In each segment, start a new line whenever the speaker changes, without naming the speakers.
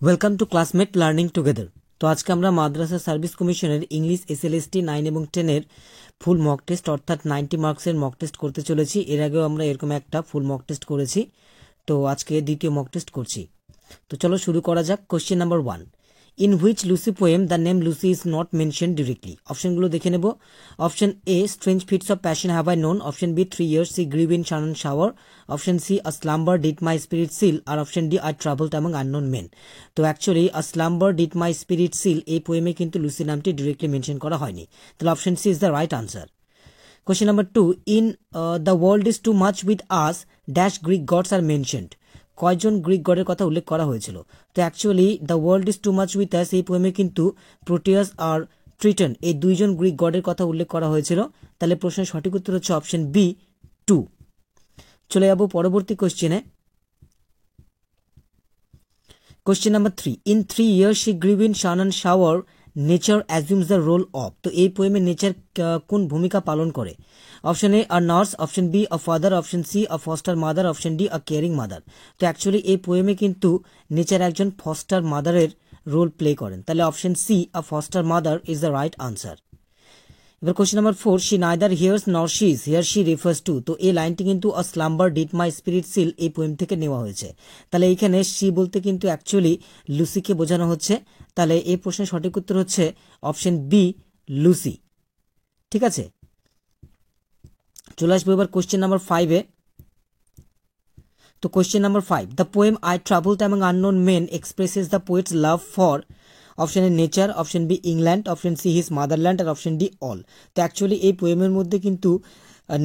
Welcome to classmate learning together. তো আজকে আমরা মাদ্রাসা সার্ভিস কমিশনের ইংলিশ এসএলএসটি 9 এবং 10 এর ফুল মক টেস্ট অর্থাৎ 90 মার্কসের মক টেস্ট করতে চলেছি। এর আগেও আমরা এরকম একটা ফুল মক টেস্ট করেছি, তো আজকে দ্বিতীয় মক টেস্ট করছি। তো চলো শুরু করা যাক। Question number 1, in which Lucy poem the name Lucy is not mention directly. অপশনগুলো দেখে নেব। Option A, strange fits of passion have I known. Option B, 3 years she grew in sun and shower. Option C, a slumber did my spirit seal. আর option D, I travelled among unknown men. তো actually a slumber did my spirit seal এই পোয়েমে কিন্তু Lucy নামটি directly mention করা হয়নি, তাহলে option C is the right answer. Question number 2, in the world is too much with us dash Greek gods are mentioned. কয়জন Greek গডের কথা উল্লেখ করা হয়েছিল? তো actually the world is too much with us এই পোয়েমে কিন্তু প্রোটিয়াস আর Triton এই দুইজন গ্রিক গডের কথা উল্লেখ করা হয়েছিল, তাহলে প্রশ্নের সঠিক উত্তর হচ্ছে অপশন বি 2। চলে যাব পরবর্তী কোশ্চেনে। Question number 3, in 3 years she grew in sun and shower, nature assumes the role of. তো এই পোয়েমে নেচার কোন ভূমিকা পালন করে? Option A, a nurse. Option B, a father. Option C, a foster mother. Option D, a caring mother. তো actually এই পোয়েমে কিন্তু নেচার একজন ফস্টার মাদারের রোল প্লে করেন, তাহলে option C, a foster mother is the right answer. এবার question number 4, she neither hears nor sees, here she refers to. তো এই লাইনটি কিন্তু a slumber did my spirit seal এই পোয়েম থেকে নেওয়া হয়েছে, তাহলে এইখানে শি বলতে কিন্তু অ্যাকচুয়ালি লুসিকে বোঝানো হচ্ছে, তাহলে এই প্রশ্নের সঠিক উত্তর হচ্ছে অপশন বি, লুসি। ঠিক আছে, চলে আসবো এবার কোশ্চেন নাম্বার 5-এ। তো question number 5, the poem I travelled among unknown men expresses the poet's love for. Option A, nature. Option B, England. Option C, his motherland. আর অপশন ডি, অল। তো actually এই পোয়েমের মধ্যে কিন্তু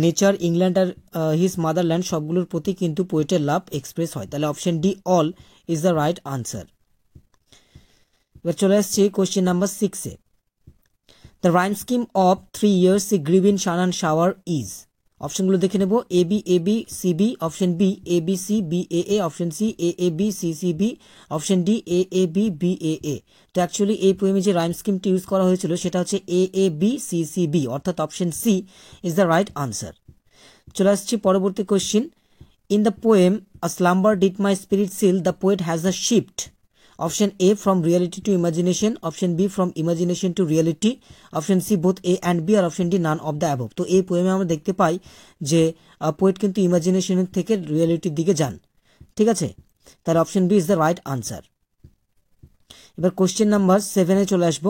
নেচার, ইংল্যান্ড আর his motherland সবগুলোর প্রতি কিন্তু পোয়েটের লাভ এক্সপ্রেস হয়, তাহলে option D, all is the right answer. এবার চলে আসছি কোশ্চেন নাম্বার 6-এ। The rhyme scheme of 3 years she grew in sun and shower is। অপশনগুলো দেখে নেব। A B, A B, C B. Option B, A B C, B A A. Option C, A A B, C C B. Option D, A A B, B A A. তো actually এই পোয়েমে যে rhyme স্কিমটি use করা হয়েছিল সেটা হচ্ছে A A B, C C B, অর্থাৎ option C is the right answer. চলে আসছি পরবর্তী question. In the poem a slumber did my spirit seal the poet has a shift. Option A, from reality to imagination. Option B, from imagination to reality. Option C, both A and B. আর option D, none of the above. তো এই পোয়েমে আমরা দেখতে পাই যে poet কিন্তু ইমাজিনেশনের থেকে রিয়ালিটির দিকে যান। ঠিক আছে, তাহলে option B is the right answer. এবার কোশ্চেন নাম্বার 7-এ চলে আসবো।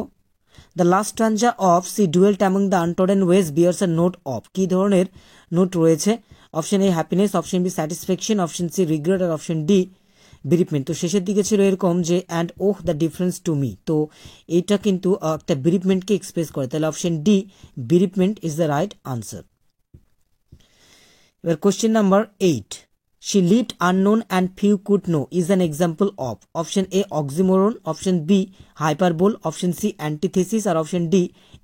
The last stanza of she dwelt among the untrodden ways bears a note of. কি ধরনের নোট রয়েছে? Option A, happiness. Option B, satisfaction. Option C, regret. আর option D, bereavement. তো শেষের দিকে ছিল এরকম যে and oh the difference to me. তো এইটা কিন্তু একটা বিরিপমেন্টকে এক্সপ্রেস করে, তাহলে option D, বিরিপমেন্ট is the right answer. এবার question number 8, she lived unknown and few could know is an example of। Option A, oxymoron. Option B, hyperbole. Option C, antithesis. আর option D,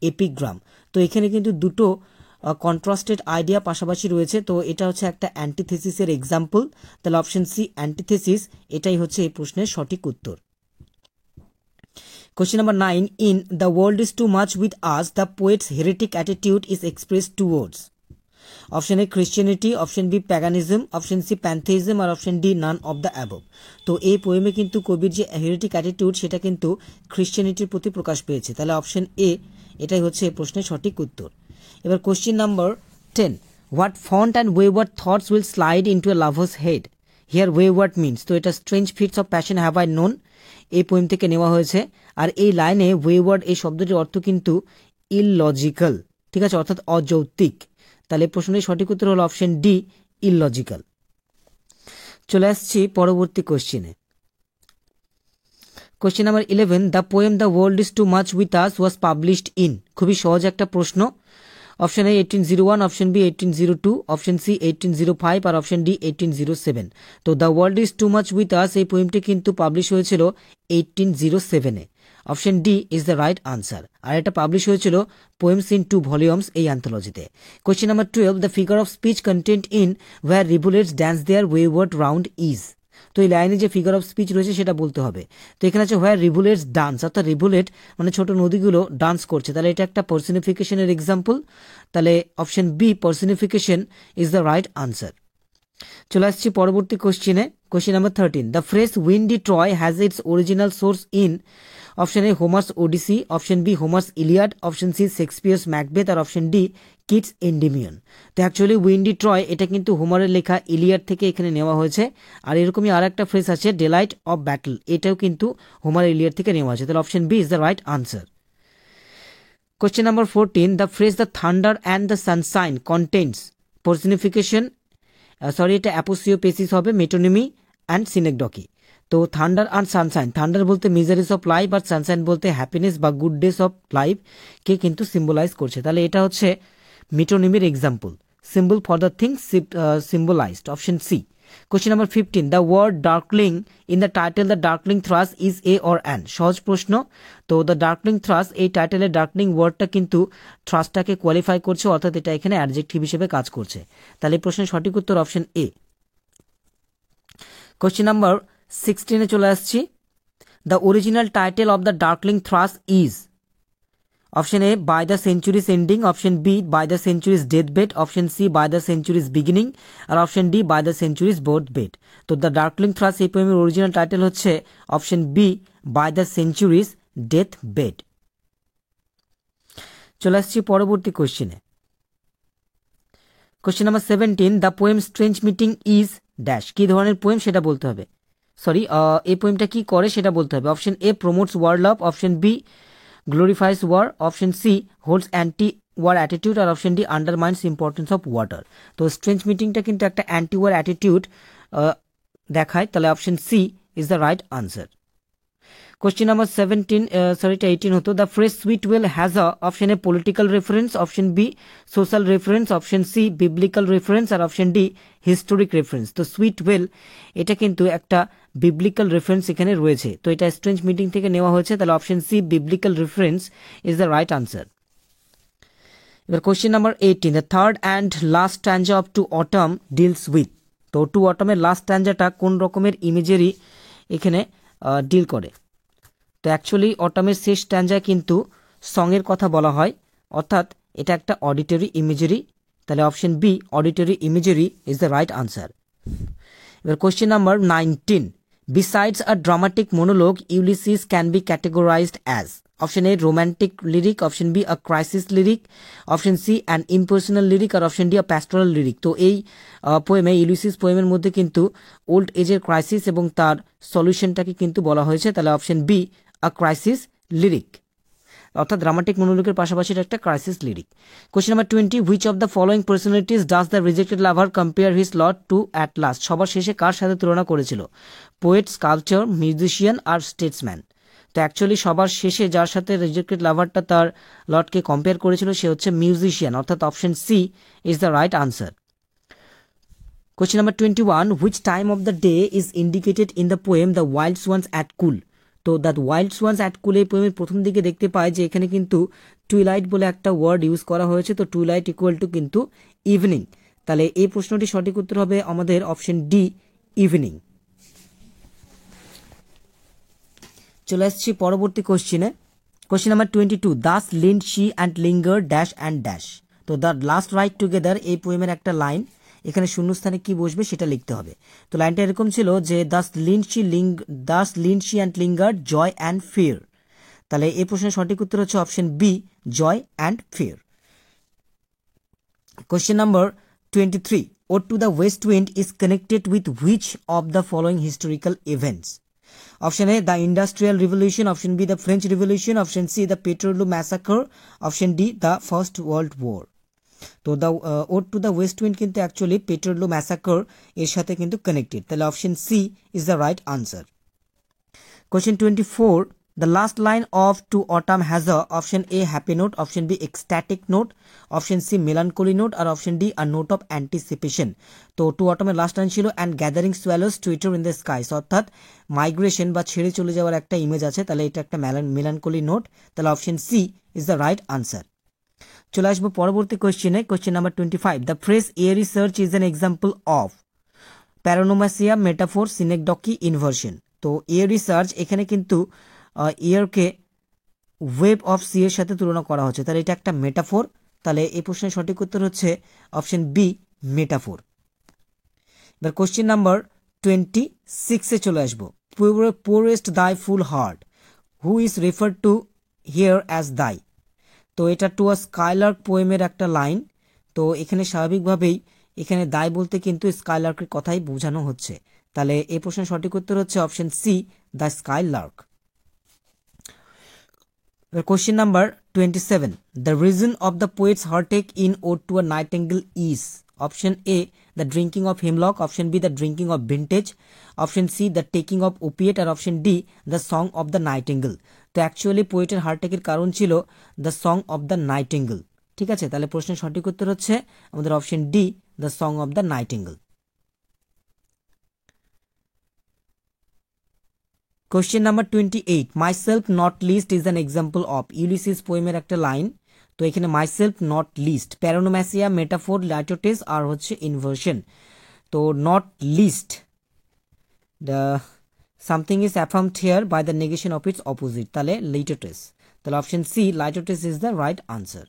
epigram. তো এখানে কিন্তু দুটো contrasted idea পাশাপাশি রয়েছে, তো এটা হচ্ছে একটা অ্যান্টিথেসিসের এক্সাম্পল, তাহলে অপশন সি, অ্যান্টিথেসিস এটাই হচ্ছে এই প্রশ্নের সঠিক উত্তর। Question number 9, in the world is too much with us the poet's heretic attitude is expressed towards. Option A, Christianity. Option B, paganism. Option C, pantheism. আর option D, none of the above. তো এই পোয়েমে কিন্তু কবির যে heretic attitude সেটা কিন্তু খ্রিশ্চানিটির প্রতি প্রকাশ পেয়েছে, তাহলে অপশন এ এটাই হচ্ছে এই প্রশ্নের সঠিক উত্তর। এবার question number 10, what fond and wayward thoughts will slide into a lover's head. Here wayward means. তো এটা strange fits of passion have I known এই পোয়েম থেকে নেওয়া হয়েছে, আর এই লাইনে ওয়েওয়ার্ড এই শব্দটির অর্থ কিন্তু ইললজিক্যাল। ঠিক আছে, অর্থাৎ অযৌক্তিক, তাহলে প্রশ্নের সঠিক উত্তর হলো অপশন ডি, ইললজিক্যাল। চলে আসছি পরবর্তী কোশ্চেনে। Question number 11, the poem the world is too much with us was published in. খুবই সহজ একটা প্রশ্ন। Option A, 1801। Option B, 1802। Option C, 1805। আর অপশন ডি, 1807। তো the world is too much with us এই পোয়েমটি কিন্তু পাবলিশ হয়েছিল 1807-এ। Option D is the right answer. আর এটা পাবলিশ হয়েছিল পোয়েমস ইন 2 ভলিউমস এই অ্যান্থোলজিতে। Question number 12, the figure of speech contained in where rivulets dance their wayward round is. তো এই লাইনে যে ফিগার অফ স্পিচ রয়েছে সেটা বলতে হবে। তো এখানে আছে হোয়ার রিভুলেটস ডান্স, অর্থাৎ রিভুলেট মানে ছোট নদীগুলো ডান্স করছে, তাহলে এটা একটা পার্সনিফিকেশনের এক্সাম্পল, তাহলে option B, personification is the right answer. চলে আসছি পরবর্তী কোশ্চেনে। Question number 13, the phrase windy Troy has its original source in option A Homer's Odyssey, option B Homer's Iliad, option C Shakespeare's Macbeth, আর option D Keats' Endymion. তো actually Windy Troy এটা কিন্তু হোমারের লেখা Iliad থেকে এখানে নেওয়া হয়েছে। আর এরকমই আর একটা ফ্রেজ আছে ডেলাইট অফ ব্যাটল, এটাও কিন্তু হোমার ইলিয়াড থেকে নেওয়া হয়েছে। তাহলে option B is the right answer. Question number 14, the phrase the thunder and the sunshine contains personification, এটা অ্যাপোসিওপেসিস হবে, মেটোনিমি অ্যান্ড সিনেকডকি। তো থান্ডার অ্যান্ড সানশাইন, থান্ডার বলতে মিজারিস অফ লাইফ আর সানশাইন বলতে হ্যাপিনেস বা গুড ডেস অফ লাইফ কে কিন্তু symbolize করছে। তাহলে এটা হচ্ছে মিটোনিমির example, symbol for the thing symbolized, option C. Question number 15, the word darkling in the title the darkling thrust is a or an, সহজ প্রশ্ন। তো দ্য ডার্কলিং থ্রাস্ট এই টাইটেলের ডার্কলিং ওয়ার্ডটা কিন্তু থ্রাস্টটাকে কোয়ালিফাই করছে, অর্থাৎ এটা এখানে অ্যাডজেক্টিভ হিসেবে কাজ করছে। তাহলে এই প্রশ্নের সঠিক উত্তর অপশন এ। কোশ্চেন নাম্বার 16 চলে আসছি। The original title of the darkling thrush is option A by the century's ending, option B by the century's death bed, option C by the century's beginning, আর option D by the century's board bed. তো the darkling thrush এই পোয়েমের original title হচ্ছে option B by the century's death bed. চলে আসছি পরবর্তী কোশ্চেনে। Question number 17, the poem strange meeting is dash, কি ধরনের পোয়েম সেটা বলতে হবে, এই পোয়েমটা কি করে সেটা বলতে হবে। Option A promotes war love, option B glorifies war, option C holds anti war attitude, আর option D undermines importance of water. তো স্ট্রেঞ্জ মিটিংটা কিন্তু একটা অ্যান্টি ওয়ার অ্যাটিটিউড দেখায়, তাহলে option C is the right answer. Question number 18 হতো the phrase sweet well has a, option A political reference, option B social reference, option C biblical reference, আর option D historic reference. তো sweet well এটা কিন্তু একটা biblical reference এখানে রয়েছে, তো এটা স্ট্রেঞ্জ মিটিং থেকে নেওয়া হয়েছে, তাহলে option C biblical reference is the right answer. এবার question number 18, the third and last stanza of to autumn deals with. তো টু অটমের লাস্ট স্ট্যাঞ্জাটা কোন রকমের ইমেজেরি এখানে ডিল করে। তো অ্যাকচুয়ালি অটমের শেষ স্ট্যাঞ্জায় কিন্তু সঙের কথা বলা হয়, অর্থাৎ এটা একটা অডিটরি ইমেজেরি, তাহলে option B auditory imagery is the right answer. এবার question number 19, besides a dramatic monologue Ulysses can be categorized as, option A romantic lyric, option B a crisis lyric, option C an impersonal lyric, আর option D a pastoral lyric. তো এই পোয়েমে Ulysses পোয়েমের মধ্যে কিন্তু old এজের crisis এবং তার সলিউশনটাকে কিন্তু বলা হয়েছে, তাহলে option B a crisis lyric, অর্থাৎ ড্রামাটিক মোনোলগের পাশাপাশি একটা crisis lyric. Question number 20, which of the following personalities does the rejected lover compare his lot to at last, সবার শেষে কার সাথে তুলনা করেছিল, পোয়েট, স্কাল্পচার, মিউজিশিয়ান আর স্টেটসম্যান। তো অ্যাকচুয়ালি সবার শেষে যার সাথে রিজেক্টেড লাভারটা তার লটকে কম্পেয়ার করেছিল সে হচ্ছে মিউজিশিয়ান, অর্থাৎ option C is the right answer. Question number 21, which time of the day is indicated in the poem the wild swans at Coole. তো the wild swans at Coole এই পোয়েমের প্রথম দিকে দেখতে পায় যে এখানে কিন্তু টুইলাইট বলে একটা ওয়ার্ড ইউজ করা হয়েছে, তো টুইলাইট ইকুয়াল টু কিন্তু ইভিনিং, তাহলে এই প্রশ্নটি সঠিক উত্তর হবে আমাদের অপশন ডি ইভিনিং। চলে আসছি পরবর্তী কোশ্চেনে। Question number 22, Das lived she and linger dash and dash. তো দ্য লাস্ট রাইট টুগেদার এই পোয়েমের একটা লাইন, এখানে শূন্যস্থানে কি বসবে সেটা লিখতে হবে। তো লাইনটা এরকম ছিল যে thus lived she and linger joy and fear, তাহলে এই প্রশ্নের সঠিক উত্তর হচ্ছে option B joy and fear. Question number 23, Ode to the West Wind is connected with which of the following historical events? Option A, the Industrial Revolution, option B, the French Revolution, option C, the Peterloo Massacre, option D, the First World War. তো the ode to the west wind কিন্তু actually Peterloo massacre এর সাথে কিন্তু connected, তাহলে option C is the right answer. Question 24, the last line of to autumn has a, option A happy note, option B ecstatic note, option C melancholy note, আর option D a note of anticipation. তো to অটামের last line ছিল and gathering swallows twitter in the skies, অর্থাৎ migration বা ছেড়ে চলে যাওয়ার একটা ইমেজ আছে, তাহলে এটা একটা মেলানকোলি নোট, তাহলে option C is the right answer. চলে আসবো পরবর্তী কোশ্চেনে। Question number 25, the phrase air research is an example of paronomasia, metaphor, synecdoche, inversion. তো এয়ার রিসার্চ এখানে কিন্তু এয়ারকে ওয়েব অফ সি এর সাথে তুলনা করা হচ্ছে, তাহলে এটা একটা মেটাফোর, তাহলে এই প্রশ্নের সঠিক উত্তর হচ্ছে option B metaphor. The question number 26 চলে আসবো। Pourest thy full heart, who is refer to here as thy. তো এটা টু আ স্কাইলার্ক পোয়েমের একটা লাইন। তো এখানে স্বাভাবিকভাবেই এখানে দায় বলতে কিন্তু স্কাইলার্কের কথাই বোঝানো হচ্ছে। তাহলে এই প্রশ্নের সঠিক উত্তর হচ্ছে option C, the skylark. Question number 27. The reason of the poet's heartache in Ode to a Nightingale is option A, the drinking of hemlock, option B, the drinking of vintage, option C, the taking of opiate, আর option D, the song of the nightingale. তো actually পোয়েটের হার্টেকের কারণ ছিল the song of the nightingale. ঠিক আছে, তাহলে প্রশ্নের সঠিক উত্তর হচ্ছে আমাদের option D, the song of the nightingale. Question number 28. Myself not least is an example of, Ulysses পোয়েমের একটা লাইন। তো এখানে myself not least, paronomasia, metaphor, litotes আর হচ্ছে ইনভার্সন। তো not least, the something is অ্যাফার্মড here by the negation of its opposite, তাহলে litotes. তাহলে option C, litotes is the right answer.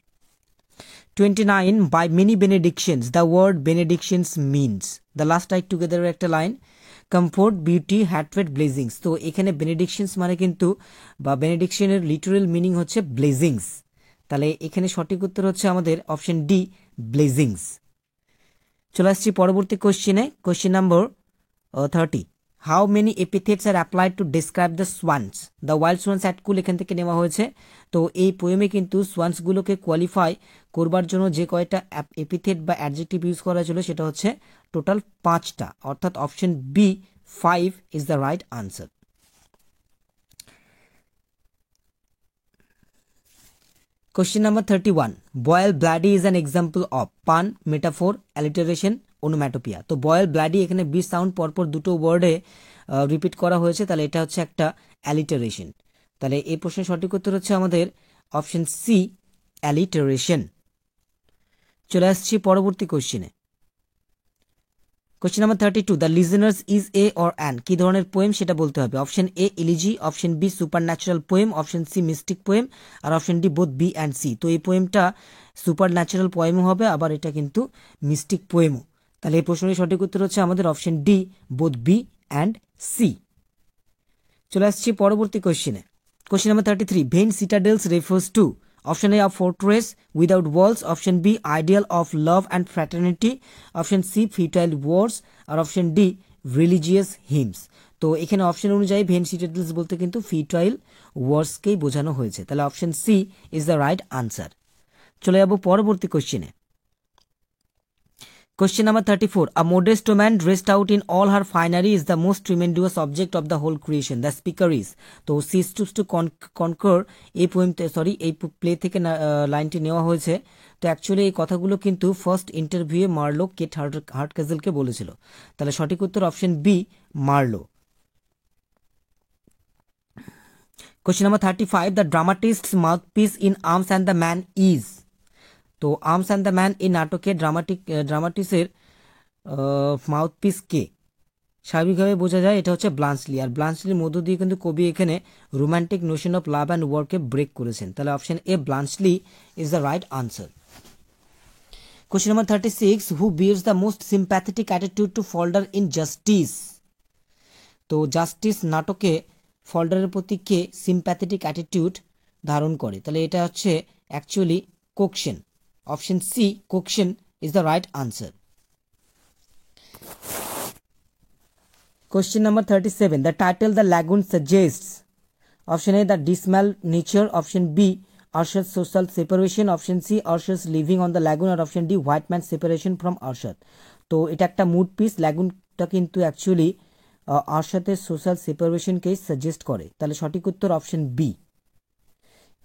29. By many benedictions, the word benedictions means, the last night together একটা line, comfort, beauty, হ্যাটরেড, ব্লেজিংস। তো এখানে বেনেডিকশনস মানে কিন্তু বা বেনেডিকশনের literal meaning হচ্ছে ব্লেজিংস। তাহলে এখানে সঠিক উত্তর হচ্ছে আমাদের অপশন ডি, ব্লেজিংস। চলে আসছি পরবর্তী কোশ্চেনে। Question number 30. How many epithets are applied to describe the swans, the wild swans at Coole এখান থেকে নেওয়া হয়েছে। তো এই পোয়েমে কিন্তু সোয়ান্সগুলোকে কোয়ালিফাই করবার জন্য যে কয়টা এপিথেট বা অ্যাডজেক্টিভ ইউজ করা ছিল সেটা হচ্ছে টোটাল 5টা, অর্থাৎ option B 5 is the right answer. Question number 31. Boil bloody is an example of, pun, metaphor, alliteration, onomatopoeia. তো বয়েল ব্লাডি এখানে বি সাউন্ড পরপর দুটো ওয়ার্ডে রিপিট করা হয়েছে, তাহলে এটা হচ্ছে একটা অ্যালিটারেশন। তাহলে এই প্রশ্নের সঠিক উত্তর হচ্ছে আমাদের অপশন সি, অ্যালিটারেশন। চলে আসছি পরবর্তী কোশ্চেনে। Question number 32. The listeners is a or an, কি ধরনের পোয়েম সেটা বলতে হবে। Option A elegy, option B supernatural poem, option C mystic poem, আর option D both B and C. তো এই পোয়েমটা সুপার ন্যাচারাল পোয়েমও হবে, আবার এটা কিন্তু মিস্টিক পোয়েমও। তাহলে এই প্রশ্নের সঠিক উত্তর হচ্ছে আমাদের option D, both B and C. চলে আসছি পরবর্তী কোশ্চেনে। Question number 33. Vain citadels refers to, option A, a fortress without walls, option B, ideal of love and fraternity, option C, futile wars, আর অপশন ডি, রিলিজিয়াস হিমস। তো এখানে option অনুযায়ী when citadels বলতে কিন্তু ফিউটাইল ওয়ার্সকেই বোঝানো হয়েছে, তাহলে option C is the right answer. চলে যাব পরবর্তী কোশ্চেনে। Question number 34. A modest woman dressed out in all her finery is the most tremendous object of the whole creation. The speaker is. তো she stoops to conquer, এই poem এই play থেকে লাইনটি নেওয়া হয়েছে। তো অ্যাকচুয়ালি এই কথাগুলো কিন্তু ফার্স্ট ইন্টারভিউয়ে মার্লো কেট হার্টকেজেলকে বলেছিল। তাহলে সঠিক উত্তর option B, Marlow. Question number 35. The dramatist's mouthpiece in Arms and the Man is. তো আর্মস অ্যান্ড দ্য ম্যান এই নাটকে ড্রামাটিসের মাউথপিস কে? স্বাভাবিকভাবে বোঝা যায় এটা হচ্ছে ব্লান্সলি, আর ব্লান্সলির মধ্য দিয়ে কিন্তু কবি এখানে romantic notion of love and ওয়ারকে ব্রেক করেছেন। তাহলে option A, Bluntschli is the right answer. Question number 36. Who bears the most sympathetic attitude to Falder in Justice? তো জাস্টিস নাটকে ফল্ডারের প্রতি কে সিম্প্যাথেটিক অ্যাটিটিউড ধারণ করে? তাহলে এটা হচ্ছে actually কোকশেন। Option C, Coction is the right answer. Question number 37. The title The Lagoon suggests, option A, the dismal nature, option B, Arshad's social separation, option C, Arshad's living on the lagoon, or option D, white man's separation from Arshad. তো এটা একটা mood piece, ল্যাগুনটা কিন্তু actually আরশাদের social সেপারেশনকে suggest করে। তাহলে সঠিক উত্তর option B.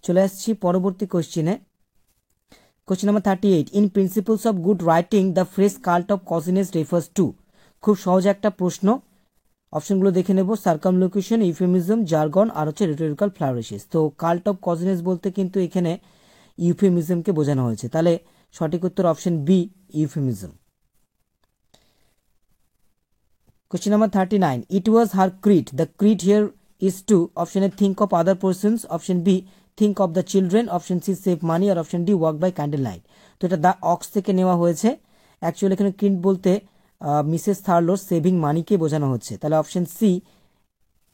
চলে আসছি পরবর্তী কোশ্চেনে। Question number 38. In Principles of Good Writing, the phrase cult of coziness refers to. খুব সহজ একটা প্রশ্ন, অপশনগুলো দেখে নেব। সার্কামলোকেশন, ইউফেমিজম, জার্গন, আর হচ্ছে রিটোরিক্যাল ফ্লাউরিশেস। তো কাল্ট অফ কজিনেস বলতে কিন্তু এখানে ইউফেমিজমকে বোঝানো হয়েছে, তাহলে সঠিক উত্তর option B, euphemism. Question number 39. It was her creed. The creed here is to, option A, think of other persons, option B, think of the children, option C, save money, আর option D, work by candle light. তো এটা the ox থেকে নেওয়া হয়েছে। Actually এখানে Creed বলতে Mrs থার্লোর saving মানিকে বোঝানো হচ্ছে, তাহলে option C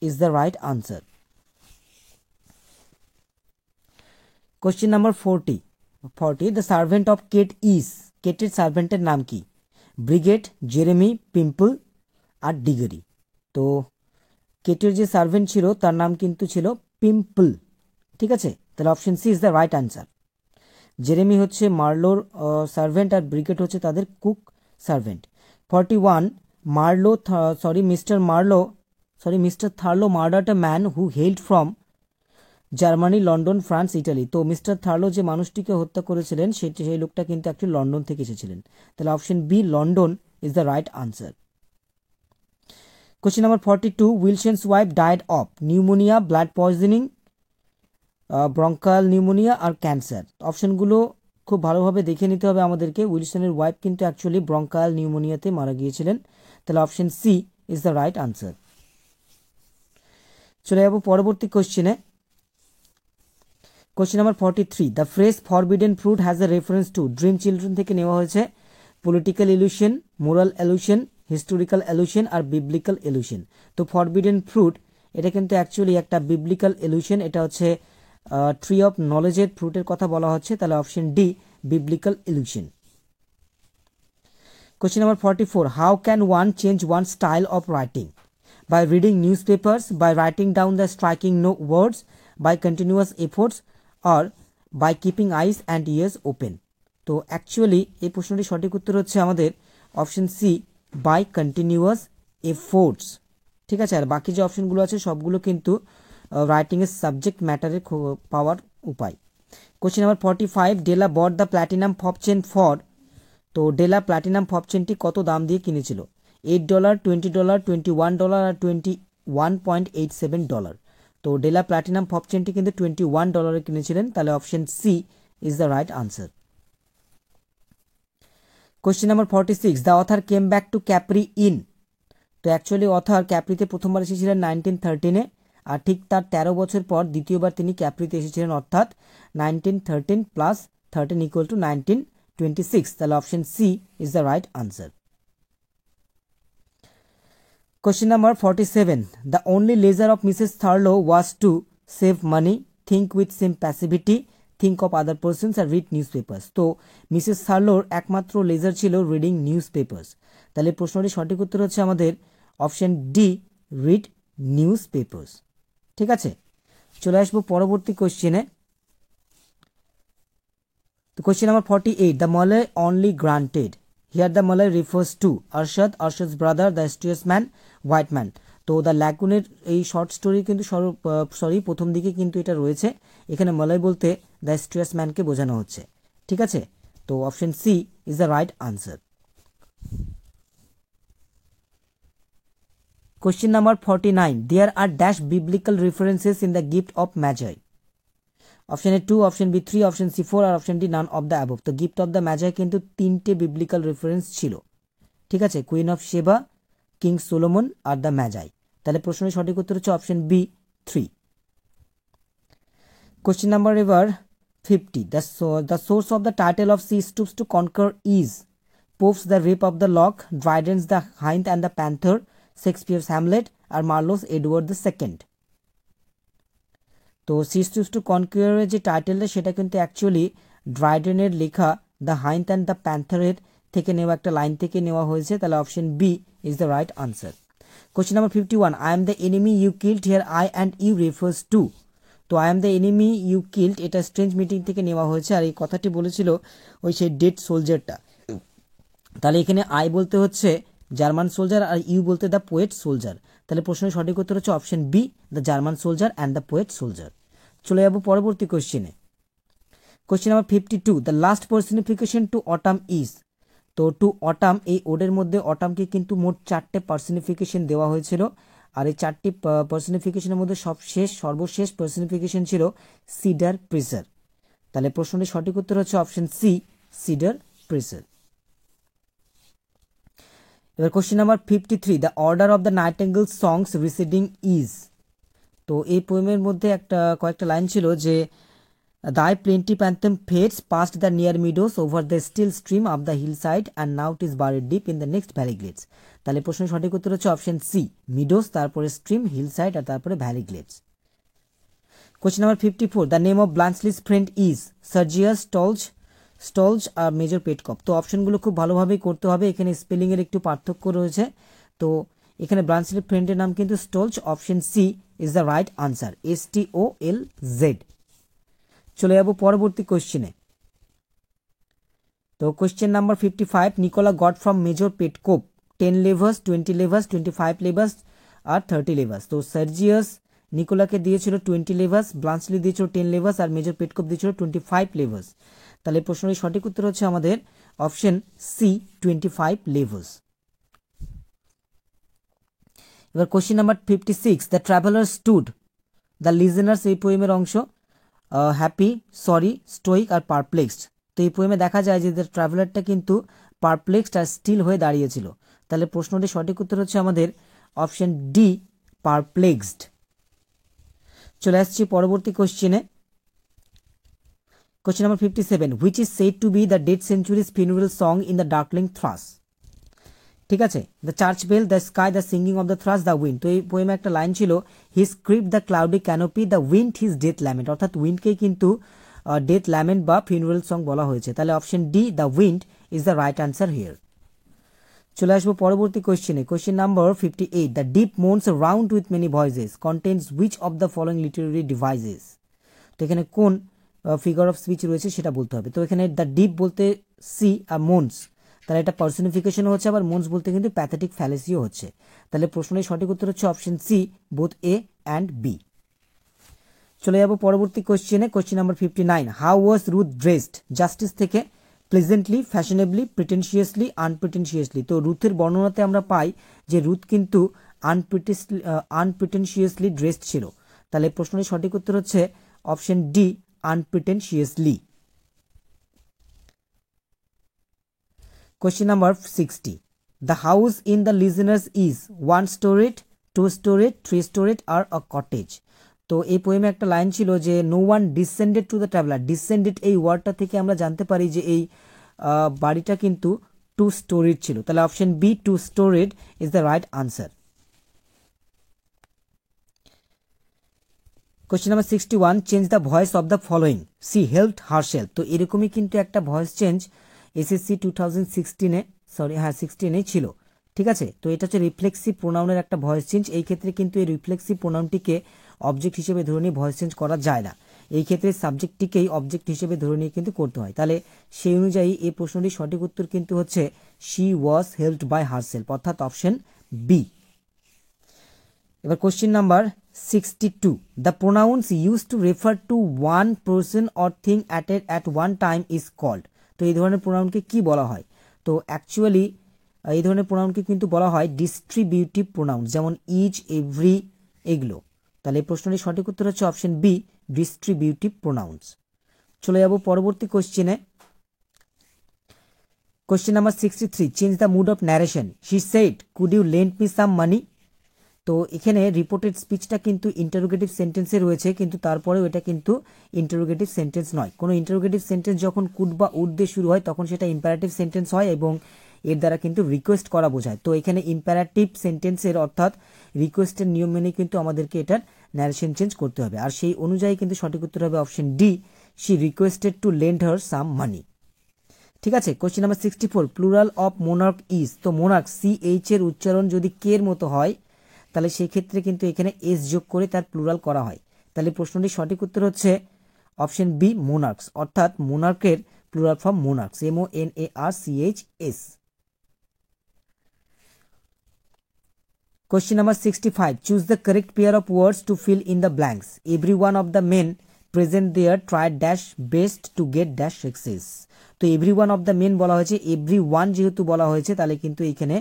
is the right answer. Question number 40 the servant of Kate is, কেটের সার্ভেন্টের নাম কি? ব্রিগেড, জেরেমি, পিম্পল আর ডিগরি। তো কেটের যে সার্ভেন্ট ছিল তার নাম কিন্তু ছিল পিম্পল, ঠিক আছে, তাহলে option C is the right answer. Jeremy হচ্ছে মার্লোর সার্ভেন্ট আর ব্রিগেড হচ্ছে তাদের cook servant. 41 Mr Thurlow murdered a man who hailed from Germany, London, France, Italy. তো মিস্টার থার্লো যে মানুষটিকে হত্যা করেছিলেন সেই লোকটা কিন্তু অ্যাকচুয়ালি লন্ডন থেকে এসেছিলেন, তাহলে option B London is the right answer. Question number 42 Wilson's wife died of pneumonia, blood poisoning, bronchial pneumonia আর ক্যান্সার। অপশনগুলো খুব ভালোভাবে দেখে নিতে হবে আমাদেরকে। উইলসনের ওয়াইফ কিন্তু অ্যাকচুয়ালি ব্রঙ্কাল নিউমোনিয়াতে মারা গিয়েছিলেন, তাহলে option C is the right answer. চলে যাবো পরবর্তী কোশ্চেনে। Question number 43 the phrase forbidden fruit has a reference to, dream children থেকে নেওয়া হয়েছে। Political illusion, moral allusion, historical allusion আর বিবলিক্যাল এলুশন। তো ফরবিডেন ফ্রুট এটা কিন্তু অ্যাকচুয়ালি একটা বিবলিক্যাল এলুশন, এটা হচ্ছে ট্রি অফ নলেজের ফ্রুটের কথা বলা হচ্ছে, তাহলে option D biblical allusion. Question number 44 how can one change one style of writing? By reading newspapers, by writing down the striking words, by continuous efforts আর by keeping eyes and ears open. তো actually এই প্রশ্নটির সঠিক উত্তর হচ্ছে আমাদের option C by continuous efforts, ঠিক আছে। আর বাকি যে অপশনগুলো আছে সবগুলো কিন্তু রাইটিংয়ের সাবজেক্ট ম্যাটারে পাওয়ার উপায়। Question number 45 Della bought the platinum fob chain for, তো ডেলা প্ল্যাটিনাম ফপ চেনটি কত দাম দিয়ে কিনেছিল? $8, $20, $21 আর $21.87। তো ডেলা প্ল্যাটিনাম ফপ চেনটি কিন্তু $21 কিনেছিলেন, তাহলে option C is the right answer. Question number 46 the author came back to Capri in, তো অ্যাকচুয়ালি অথার ক্যাপ্রিতে প্রথমবার এসেছিলেন 1913-এ, আর ঠিক তার 13 বছর পর দ্বিতীয়বার তিনি ক্যাপ্রিতে এসেছিলেন, অর্থাৎ 1913 প্লাস 13 ইকুয়াল টু 1926, তাহলে option C is the right answer. Question number 47 the only leisure of Mrs Thurlow was to save money, think with same passivity, think of other persons আর রিড নিউজ পেপার্স। তো Mrs থার্লোর একমাত্র leisure ছিল reading news papers, তাহলে প্রশ্নটির সঠিক উত্তর হচ্ছে আমাদের option D read news papers, ঠিক আছে। চলে আসবো পরবর্তী কোশ্চেনে। তো question number 48 the Malay only granted, here the Malay refers to Arshad, Arshad's brother, the Astucious man, White man। তো দ্য ল্যাগুনের এই শর্ট স্টোরি কিন্তু প্রথম দিকে কিন্তু এটা রয়েছে, এখানে মালয় বলতে দ্য অ্যাস্টুয়াস ম্যানকে বোঝানো হচ্ছে, ঠিক আছে। তো option C is the right answer. Question number 49 there are dash biblical references in the gift of magi, option A 2, option B 3, option C 4 আর option D none of the above. তো gift of the Magi কিন্তু 3টে biblical reference ছিল, ঠিক আছে, queen of Sheba, king Solomon আর the Magi. তাহলে প্রশ্নের সঠিক উত্তর হচ্ছে অপশন বি 3। কোশ্চেন নাম্বার এবার 50 the source of the title of she stoops to conquer is Pope's the rape of the lock, Dryden's the hind and the panther, Shakespeare's Hamlet আর Marlowe's Edward the second. তো she stoops two কনকিউরের যে টাইটেলটা সেটা কিন্তু actually ড্রাইডেনের লেখা the hind and the প্যান্থারের থেকে নেওয়া একটা লাইন থেকে নেওয়া হয়েছে, তাহলে option B is the right answer. Question number 51 I am the enemy you killed, here I and you refers to, তো I am the enemy you killed এটা স্ট্রেঞ্জ মিটিং থেকে নেওয়া হয়েছে, আর এই কথাটি বলেছিল ওই সেই ডেড সোলজারটা। তাহলে এখানে আই বলতে হচ্ছে জার্মান সোলজার আর ইউ বলতে দ্য পোয়েট সোলজার, তাহলে প্রশ্নের সঠিক উত্তর হচ্ছে option B the German soldier and the poet soldier. চলে যাবো পরবর্তী কোশ্চেনে। Question number 52 the last personification to autumn is, তো টু অটাম এই ওডের মধ্যে অটামকে কিন্তু মোট 4টে পার্সনিফিকেশন দেওয়া হয়েছিল, আর এই 4টি পার্সনিফিকেশনের মধ্যে সর্বশেষ পার্সনিফিকেশন ছিল সিডার প্রিসার, তাহলে প্রশ্নটির সঠিক উত্তর হচ্ছে অপশন সি সিডার প্রিসার। এবার question number 53 the order of the nightingale songs receding is, তো এই পোয়েমের মধ্যে কয়েকটা লাইন ছিল যে Thy plaintive anthem fades past the near meadows over the still stream up the hillside and now it is buried deep in the next valley glades. তাহলে প্রশ্নের সঠিক উত্তর হচ্ছে অপশন সি, মিডোস, তারপরে স্ট্রিম, হিলসাইড আর তারপরে valley glades. Question number 54, the name of Bluntschli's friend is Sergius Stolz আর Major Petkoff. তো অপশনগুলো খুব ভালোভাবেই করতে হবে, এখানে স্পেলিংয়ের একটু পার্থক্য রয়েছে। তো এখানে ব্লাঞ্চলিস ফ্রেন্ডের নাম কিন্তু Stolz, option C is the right answer, STOLZ। চলে যাবো পরবর্তী কোশ্চেনে। তো question number 55, Nicola got from Major Petkoff 10 levers, 20 levers, 25 levers আর 30 লেভার্স। তো সার্জিয়াস নিকোলাকে দিয়েছিল 20 লেভার্স, ব্লাঞ্চলি দিয়েছিল 10 লেভার্স আর মেজর পেটকোপ দিয়েছিল 25 লেভার্স। তাহলে প্রশ্নের সঠিক উত্তর হচ্ছে আমাদের অপশন সি, 25 লেভার্স। এবার question number 56, the traveller stood, the listeners এই পোয়েমের অংশ হ্যাপি, সরি, স্টোইক আর পারপ্লেক্সড। তো এই পোয়েমে দেখা যায় যে দ্য ট্রাভেলারটা কিন্তু পারপ্লেক্সড আর স্টিল হয়ে দাঁড়িয়েছিল। তাহলে প্রশ্নটির সঠিক উত্তর হচ্ছে আমাদের অপশন ডি, পারপ্লেক্সড। চলে আসছি পরবর্তী কোশ্চেনে। Question number 57, which is said to be the dead centuries funeral song in the darkling thrush. ঠিক আছে, the church bell, the sky, the singing of the thrush, the wind. তো এই পোয়েমে একটা লাইন ছিল, his crypt the cloudy canopy, the wind his death lament, অর্থাৎ উইন্ডকেই কিন্তু ডেথ ল্যামেন্ট বা ফিউনারাল সং বলা হয়েছে। তাহলে option D, the wind is the right answer here. চলে আসবো পরবর্তী কোশ্চেনে। Question number 58, the deep moans round with many voices contains which of the following literary devices. তো এখানে কোন ফিগার অফ স্পিচ রয়েছে সেটা বলতে হবে। তো এখানে দ্য ডিপ বলতে সি আর মোনস, তাহলে এটা পার্সনিফিকেশন হচ্ছে, আবার মোনস বলতে কিন্তু প্যাথেটিক ফ্যালেসিও হচ্ছে। তাহলে প্রশ্নের সঠিক উত্তর হচ্ছে option C, both A and B. চলে যাব পরবর্তী কোশ্চেনে। Question number 59, how was Ruth dressed. Justice থেকে প্লেজেন্টলি, ফ্যাশনেবলি, প্রিটেনশিয়াসলি, আনপ্রিটেনশিয়াসলি। তো রুথের বর্ণনাতে আমরা পাই যে রুথ কিন্তু আনপ্রিটেনশিয়াসলি ড্রেসড ছিল। তাহলে প্রশ্নের সঠিক উত্তর হচ্ছে option D, আনপ্রিটেনশিয়াসলি। Question number 60, the house in the listeners is 1 storied, 2 storied, 3 storied or a cottage। তো এই পোয়েমে একটা লাইন ছিল যে no one descended to the traveller. Descended এই ওয়ার্ডটা থেকে আমরা জানতে পারি যে এই বাড়িটা কিন্তু 2 স্টোরিড ছিল। তাহলে option B, 2 storied is the right answer. Question number 61, change the voice of the following, she helped herself. তো এরকমই কিন্তু একটা ভয়েস চেঞ্জ এসএসসি 2016-এ, সরি হ্যাঁ 16-এ ছিল। ঠিক আছে, তো এটা হচ্ছে রিফ্লেক্সিভ প্রোনাউনের একটা ভয়েস চেঞ্জ। এই ক্ষেত্রে কিন্তু এই রিফ্লেক্সিভ প্রোনাউনটিকে অবজেক্ট হিসেবে ধরে নিয়ে ভয়েস চেঞ্জ করা যায় না, এই ক্ষেত্রে সাবজেক্টটিকেই অবজেক্ট হিসেবে ধরে নিয়ে কিন্তু করতে হয়। তাহলে সেই অনুযায়ী এই প্রশ্নটির সঠিক উত্তর কিন্তু হচ্ছে she was helped by herself, অর্থাৎ অপশন বি। এবার question number 62, the pronouns used to refer to one person or thing at one time is called. তো এই ধরনের প্রোনাউনকে কি বলা হয়? তো অ্যাকচুয়ালি এই ধরনের প্রোনাউনকে কিন্তু বলা হয় ডিস্ট্রিবিউটিভ প্রোনাউন, যেমন ইজ, এভরি এগুলো। তাহলে এই প্রশ্নটির সঠিক উত্তর হচ্ছে অপশন বি, ডিস্ট্রিবিউটিভ প্রোনাউন্স। চলে যাব পরবর্তী কোশ্চেনে। Question number 63, change the mood of narration, she said could you lend me some money. তো এখানে রিপোর্টেড স্পিচটা কিন্তু ইন্টারোগেটিভ সেন্টেন্সে রয়েছে, কিন্তু তারপরেও এটা কিন্তু ইন্টারোগেটিভ সেন্টেন্স নয়। কোনো ইন্টারোগেটিভ সেন্টেন্স যখন কুড বা উড দিয়ে শুরু হয় তখন সেটা ইম্পারেটিভ সেন্টেন্স হয় এবং এর দ্বারা কিন্তু রিকোয়েস্ট করা বোঝায়। তো এখানে ইম্পারেটিভ সেন্টেন্সের অর্থাৎ রিকোয়েস্টের নিয়ম মেনে কিন্তু আমাদেরকে এটার ন্যারেশন চেঞ্জ করতে হবে, আর সেই অনুযায়ী কিন্তু সঠিক উত্তর হবে option D, she requested to lend her some money. ঠিক আছে, question number 64, plural of monarch is. তো মোনার্ক CH এর উচ্চারণ যদি কে এর মতো হয় তাহলে সেই ক্ষেত্রে কিন্তু এখানে এস যোগ করে তার প্লুরাল করা হয়। তাহলে প্রশ্নটির সঠিক উত্তর হচ্ছে অপশন বি, মোনার্কস, অর্থাৎ মোনার্কের plural form monarchs, MONARCHS। Question number 65, choose the correct pair of words to fill in the blanks. Every one of the men present there tried dash best to get dash success. তো every one of the men বলা হয়েছে, every one যেহেতু বলা হয়েছে তাহলে কিন্তু এখানে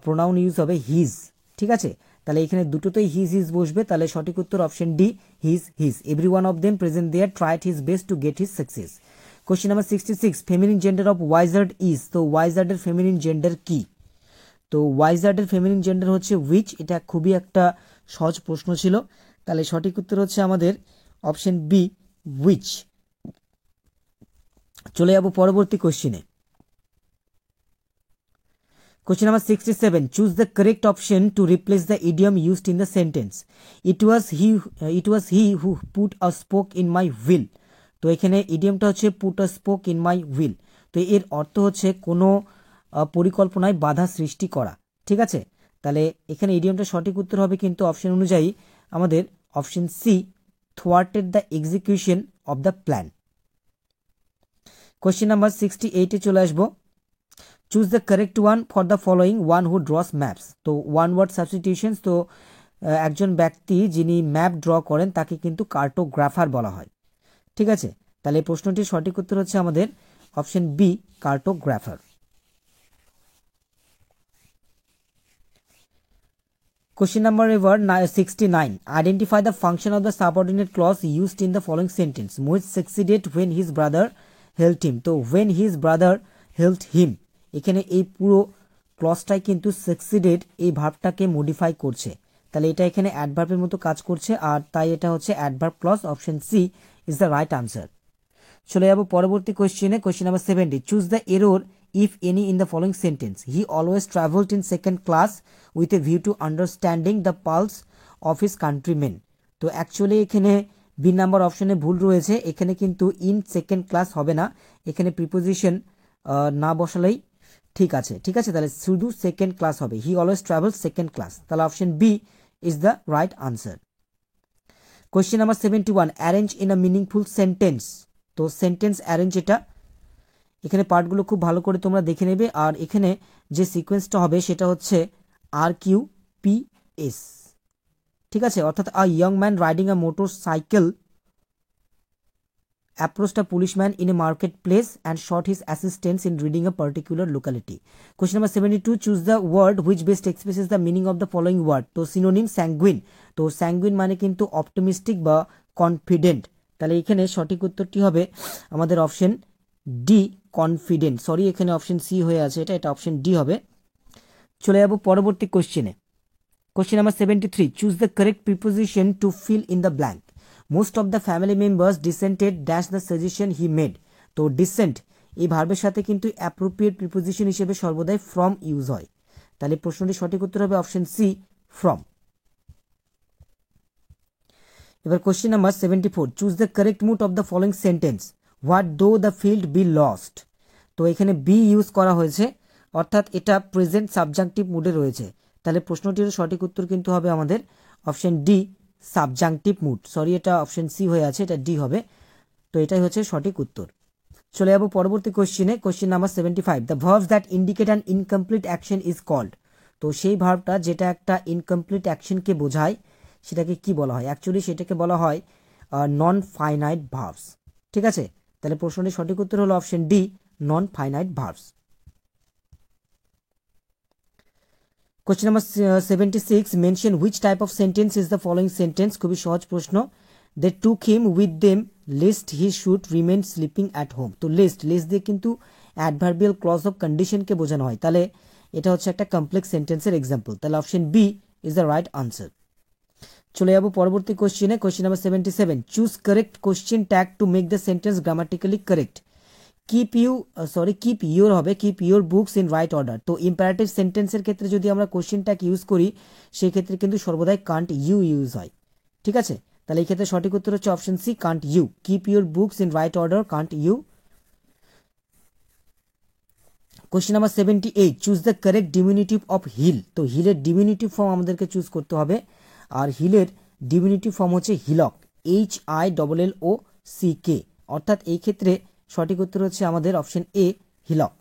pronoun use হবে হিজ। ঠিক আছে, তাহলে এখানে দুটোতেই হিজ হিজ বসবে, তাহলে সঠিক উত্তর option D, his his. Every one of them present their tried his best to get his success. Question number 66, feminine gender of wizard is. তো ওয়াইজার্ডের ফেমিনিন জেন্ডার কি? তো ওয়াইজার্ডের ফেমিনিন জেন্ডার হচ্ছে উইচ। এটা খুবই একটা সহজ প্রশ্ন ছিল, তাহলে সঠিক উত্তর হচ্ছে আমাদের অপশন বি, উইচ। চলে যাব পরবর্তী কোশ্চেনে। Question number 67. Choose the correct option to replace the idiom used in the sentence. It was he who put a spoke in my wheel. তো এখানে ইডিয়মটা হচ্ছে put a spoke in my wheel. তো এর অর্থ হচ্ছে কোনো পরিকল্পনায় বাধা সৃষ্টি করা। ঠিক আছে, তাহলে এখানে ইডিয়মটা সঠিক উত্তর হবে কিন্তু অপশন অনুযায়ী আমাদের option C, thwarted the execution of the plan. Question number 68 চলে আসবো। Choose the correct one for the following, one who draws maps. তো ওয়ান ওয়ার্ড সাবস্টিটিউশনস, তো একজন ব্যক্তি যিনি ম্যাপ ড্র করেন তাকে কিন্তু কার্টোগ্রাফার বলা হয়। ঠিক আছে, তাহলে এই প্রশ্নটির সঠিক উত্তর হচ্ছে আমাদের option B, cartographer. Question number 69. Identify the function of the subordinate clause used in the following sentence. Mohit succeeded when his brother helped him. তো when his brother helped him, এখানে এই পুরো ক্লজটাই কিন্তু succeeded এই ভার্বটাকে মডিফাই করছে, তাহলে এটা এখানে অ্যাডভার্বের মতো কাজ করছে, আর তাই এটা হচ্ছে adverb clause. Option C is the right answer. চলে যাব পরবর্তী কোশ্চেনে। Question number 70. Choose the error if any in the following sentence. He always traveled in second class with a view to understanding the pulse of his countrymen. তো actually এখানে B number অপশনে ভুল রয়েছে, এখানে কিন্তু ইন সেকেন্ড ক্লাস হবে না, এখানে প্রিপোজিশন না বসালেই ঠিক আছে। ঠিক আছে, তাহলে শুধু সেকেন্ড ক্লাস হবে, he always travel second class, তাহলে option B is the right answer. Question number 71. Arrange in a meaningful sentence. তো সেন্টেন্স অ্যারেঞ্জ, এটা এখানে পার্টগুলো খুব ভালো করে তোমরা দেখে নেবে, আর এখানে যে সিকোয়েন্সটা হবে সেটা হচ্ছে RQPS। ঠিক আছে, অর্থাৎ a young man riding a motor cycle approached a policeman in a marketplace and sought his assistance in reading a particular locality. Question number 72. Choose the word which best expresses the meaning of the following word. তো synonym sanguine. তো sanguine মানে কিন্তু optimistic বা confident, তাহলে এখানে সঠিক উত্তরটি হবে আমাদের অপশন ডি, কনফিডেন্ট। সরি, এখানে অপশন সি হয়ে আছে, এটা অপশন ডি হবে। চলে যাব পরবর্তী কোশ্চেনে। Question number 73. Choose the correct preposition to fill in the blank. Most of the family members dissented dash the suggestion he made. তো ডিসেন্ট এই ভার্বের সাথে কিন্তু অ্যাপ্রোপ্রিয়েট প্রিপোজিশন হিসেবে সর্বদাই ফ্রম ইউজ হয়, তাহলে প্রশ্নটি সঠিক উত্তর হবে অপশন সি, ফ্রম। এবার question number 74. Choose the correct mood of the following sentence. What though the field be lost. তো এখানে বি ইউজ করা হয়েছে, অর্থাৎ এটা প্রেজেন্ট সাবজাংটিভ মুডে রয়েছে, তাহলে প্রশ্নটির সঠিক উত্তর কিন্তু হবে আমাদের option D, subjunctive mood. Sorry, এটা অপশন সি হয়ে আছে, এটা ডি হবে, তো এটাই হচ্ছে সঠিক উত্তর। চলে যাব পরবর্তী কোশ্চেনে। Question number 75. The verbs that indicate an incomplete action is called. তো সেই ভার্বটা যেটা একটা ইনকমপ্লিট অ্যাকশনকে বোঝায় সেটাকে কি বলা হয়? অ্যাকচুয়ালি সেটাকে বলা হয় নন ফাইনাইট ভার্বস। ঠিক আছে, তাহলে প্রশ্নটির সঠিক উত্তর হলো option D, non finite verbs. Question number 76. Mention which type of sentence is the following sentence. খুবই সহজ প্রশ্ন। They took him with them lest he should remain sleeping at home. তো লিস্ট দিয়ে কিন্তু অ্যাডভার্বিয়াল ক্লজ অফ কন্ডিশনকে বোঝানো হয়, তাহলে এটা হচ্ছে একটা কমপ্লেক্স সেন্টেন্সের এক্সাম্পল, তাহলে option B is the right answer. চলে যাব পরবর্তী কোশ্চেনে। Question number 77. Choose correct question tag to make the sentence grammatically correct. Keep your হবে keep your books in right order. তো ইম্পারেটিভ সেন্টেন্সের ক্ষেত্রে যদি আমরা কোশ্চেন ট্যাগ ইউজ করি সেই ক্ষেত্রে কিন্তু সর্বদাই কান্ট ইউ ইউজ হয়। ঠিক আছে, তাহলে এই ক্ষেত্রে সঠিক উত্তর হচ্ছে option C, can't you. Keep your books in right order, can't you. Question number 78. Choose the correct diminutive of hill. তো হিলের ডিমিনিটিভ ফর্ম আমাদেরকে চুজ করতে হবে, আর হিলের ডিমিনিটিভ ফর্ম হচ্ছে হিলক, HILLOCK, অর্থাৎ এই ক্ষেত্রে সঠিক উত্তর হচ্ছে আমাদের option A, hillock.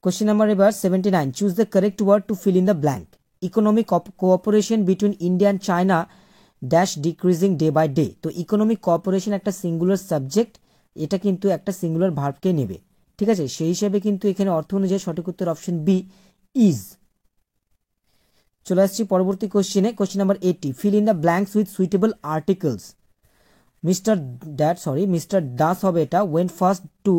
Question number এবার 79. Choose the correct word to fill in the blank. Economic cooperation between India and China dash decreasing day by day. তো ইকোনমিক কোঅপারেশন একটা সিঙ্গুলার সাবজেক্ট, এটা কিন্তু একটা সিঙ্গুলার ভার্বকে নেবে। ঠিক আছে, সেই হিসাবে কিন্তু এখানে অর্থ অনুযায়ী সঠিক উত্তর অপশন বি, ইজ। চলে আসছি পরবর্তী কোশ্চেনে। Question number 80. Fill in the blanks with suitable articles. Mister Das হবে এটা। Went first to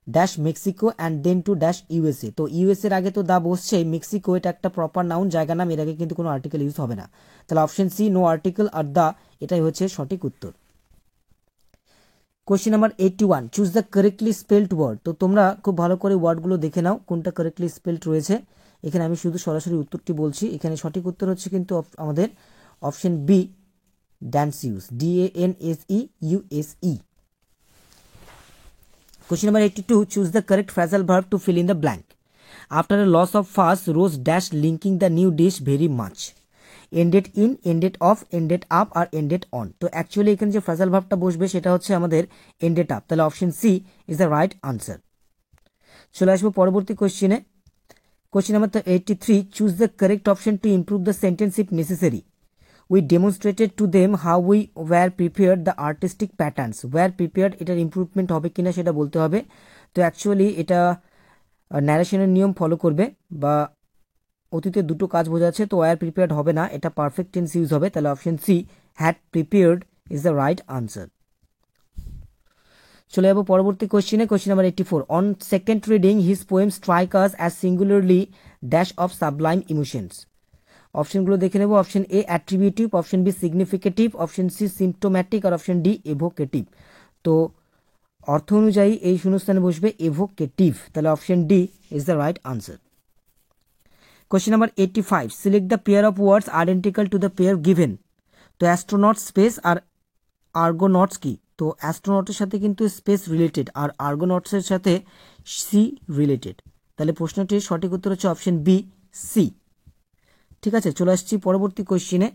dash Mexico and then to dash USA. তো ইউএসএর আগে তো দা বসছে, মেক্সিকো এটা একটা প্রপার নাউন, জায়গা নাম, এর আগে কিন্তু কোনো আর্টিকেল ইউজ হবে না, তাহলে অপশন সি, নো আর্টিকেল আর দা, এটাই হচ্ছে সঠিক উত্তর। Question number 81, choose the correctly spelled word. তো তোমরা খুব ভালো করে ওয়ার্ডগুলো দেখে নাও কোনটা কারেক্টলি স্পেলড রয়েছে। এখানে আমি শুধু সরাসরি উত্তরটি বলছি। এখানে সঠিক উত্তর হচ্ছে কিন্তু আমাদের option B, danseuse, DANSEUSE। Question number 82, choose the correct phrasal verb to fill in the blank. After a loss of fast, Rose dash linking the new dish very much. Ended in, ended off, ended up আর ended on। তো actually এখানে যে ফ্রাজাল ভার্বটা বসবে সেটা হচ্ছে আমাদের ended up। তাহলে option C is the right answer. চলে আসবো পরবর্তী কোশ্চেনে। Question number 83, choose the correct option to improve the sentence if necessary. We demonstrated to them how we were prepared the artistic patterns. Were prepared এটার improvement হবে কিনা সেটা বলতে হবে। তো অ্যাকচুয়ালি এটা ন্যারেশনের নিয়ম ফলো করবে বা অতীতে দুটো কাজ বোঝাচ্ছে, তো ওয়ার প্রিপেয়ার্ড হবে না, এটা পারফেক্ট টেন্স ইউজ হবে। তাহলে option C, had prepared is the right answer. চলে যাবো পরবর্তী কোশ্চেনে। Question number 84, on second reading his poem strike us as singularly dash of sublime emotions. অপশনগুলো দেখে নেব। Option A attributive, option B significative, option C symptomatic আর option D evocative. তো অর্থ অনুযায়ী এই শূন্যস্থানে বসবে এভোকেটিভ। তাহলে option D is the right answer. Question number 85, select the pair of words identical to the pair given. তো astronaut space আর আর্গোনটস কি? তো অ্যাস্ট্রোনটের সাথে কিন্তু স্পেস রিলেটেড আর আর্গোনটসের সাথে সি রিলেটেড। তাহলে প্রশ্নটির সঠিক উত্তর হচ্ছে অপশন বি, সি। ঠিক আছে, চলে আসছি পরবর্তী কোশ্চেনে।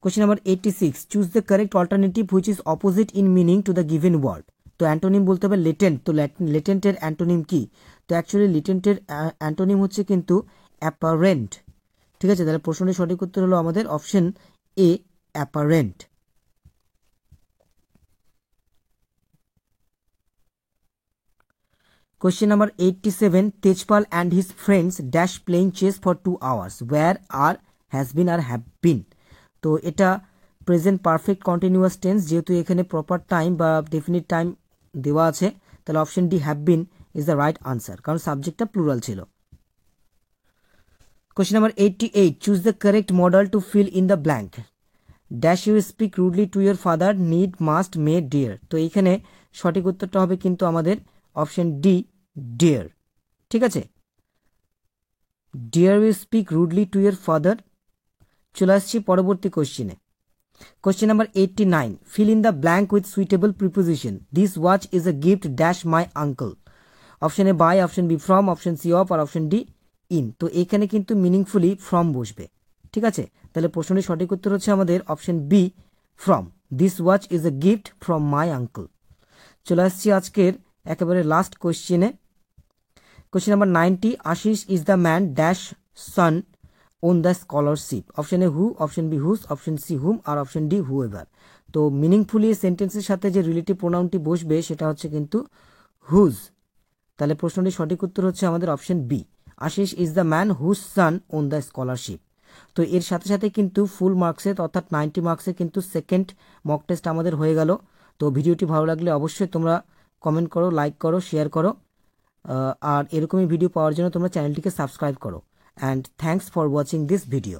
Question number 86, choose the correct alternative which is opposite in meaning to the given word. তো অ্যান্টোনিম বলতে হবে লেটেন্ট। তো লেটেন্টের অ্যান্টোনিম কি? তো অ্যাকচুয়ালি লেটেন্টের অ্যান্টোনিম হচ্ছে কিন্তু অ্যাপারেন্ট। ঠিক আছে, তাহলে প্রশ্নটির সঠিক উত্তর হলো আমাদের option A, apparent. Question number 87, Tejpal and his friends dash playing chess for 2 hours. Where are, has been আর have been। তো এটা প্রেজেন্ট পারফেক্ট কন্টিনিউয়াস টেন্স, যেহেতু এখানে প্রপার টাইম বা ডেফিনিট টাইম দেওয়া আছে, তাহলে option D have been is the right answer, কারণ সাবজেক্টটা প্লুরাল ছিল। Question number 88, choose the correct modal to fill in the blank. Dash you speak rudely to your father, need, must, may, dare. তো এইখানে সঠিক উত্তরটা হবে কিন্তু আমাদের অপশন ডি, ডিয়ার। ঠিক আছে, dare you speak rudely to your father. চলে আসছি পরবর্তী কোশ্চেনে। Question number 89, fill in the blank with suitable preposition. This watch is a gift dash my uncle. Option A by, option B from, option C of আর option D in. তো এখানে কিন্তু meaningfully from বসবে। ঠিক আছে, তাহলে প্রশ্নটির সঠিক উত্তর হচ্ছে আমাদের option B, from. This watch is a gift from my uncle. চলে আসছি আজকের একেবারে লাস্ট কোশ্চেনে। Question number 90, Ashis is the man dash son won the scholarship. Option A who, option B whose, option C whom আর option D whoever. তো meaningfully সেন্টেন্সের সাথে যে রিলেটিভ প্রোনাউনটি বসবে সেটা হচ্ছে কিন্তু হুজ। তাহলে প্রশ্নটির সঠিক উত্তর হচ্ছে আমাদের option B, Ashis is the man whose son won the scholarship. তো এর সাথে সাথে কিন্তু ফুল মার্কসে অর্থাৎ 90 মার্কসে কিন্তু সেকেন্ড মক টেস্ট আমাদের হয়ে গেল। তো ভিডিওটি ভালো লাগলে অবশ্যই তোমরা কমেন্ট করো, লাইক করো, শেয়ার করো, আর এরকমই ভিডিও পাওয়ার জন্য তোমরা চ্যানেলটিকে সাবস্ক্রাইব করো। And thanks for watching this video.